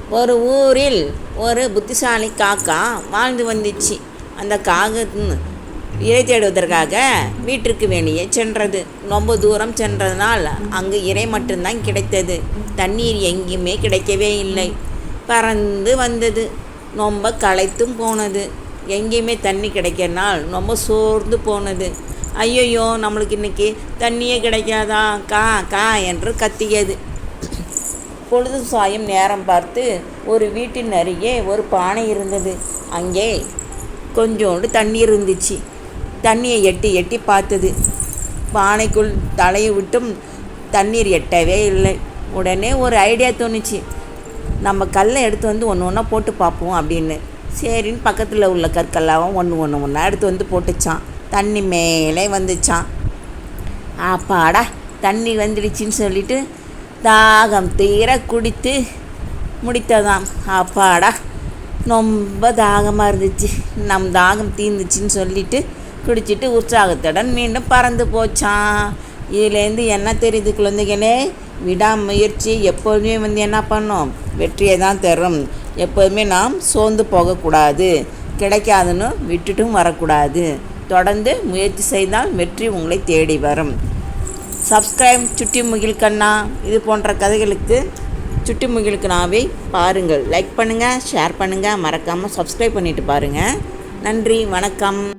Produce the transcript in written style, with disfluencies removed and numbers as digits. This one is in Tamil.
ஒரு ஊரில் ஒரு புத்திசாலி காக்கா வாழ்ந்து வந்துச்சு. அந்த காகம் இறை தேடுவதற்காக வீட்டிற்கு வெளியே சென்றது. ரொம்ப தூரம் சென்றதனால் அங்கு இறை மட்டும்தான் கிடைத்தது. தண்ணீர் எங்கேயுமே கிடைக்கவே இல்லை. பறந்து வந்தது. ரொம்ப களைத்தும் போனது. எங்கேயுமே தண்ணி கிடைக்கிறனால் ரொம்ப சோர்ந்து போனது. ஐயையோ, நம்மளுக்கு இன்னைக்கு தண்ணியே கிடைக்காதா, கா கா என்று கத்தியது. பொழுது சாயும் நேரம் பார்த்து ஒரு வீட்டின் அருகே ஒரு பானை இருந்தது. அங்கே கொஞ்சோண்டு தண்ணீர் இருந்துச்சு. தண்ணியை எட்டி எட்டி பார்த்தது. பானைக்குள் தலையை விட்டும் தண்ணீர் எட்டவே இல்லை. உடனே ஒரு ஐடியா தோணுச்சு. நம்ம கல்லை எடுத்து வந்து ஒன்று ஒன்றா போட்டு பார்ப்போம் அப்படின்னு. சரின்னு பக்கத்தில் உள்ள கற்கெல்லாம் ஒன்றா எடுத்து வந்து போட்டுச்சான். தண்ணி மேலே வந்துச்சான். அப்பாடா, தண்ணி வந்துடுச்சின்னு சொல்லிட்டு தாகம் தீர குடித்து முடித்ததாம். அப்பாடா, ரொம்ப தாகமாக இருந்துச்சு. நம் தாகம் தீர்ந்துச்சின்னு சொல்லிட்டு குடிச்சிட்டு உற்சாகத்துடன் மீண்டும் பறந்து போச்சான். இதுலேருந்து என்ன தெரியுது குழந்தைகளே? விடாமுயற்சி எப்போதுமே என்ன பண்ணோம்? வெற்றியை தான் தரும். எப்போதுமே நாம் சோர்ந்து போகக்கூடாது. கிடைக்காதுன்னு விட்டுட்டும் வரக்கூடாது. தொடர்ந்து முயற்சி செய்தால் வெற்றி உங்களை தேடி வரும். சப்ஸ்கிரைப் சுட்டி முகில் கண்ணா. இது போன்ற கதைகளுக்கு சுட்டி முகில் கண்ணாவை பாருங்கள். லைக் பண்ணுங்கள், ஷேர் பண்ணுங்கள், மறக்காமல் சப்ஸ்கிரைப் பண்ணிவிட்டு பாருங்கள். நன்றி, வணக்கம்.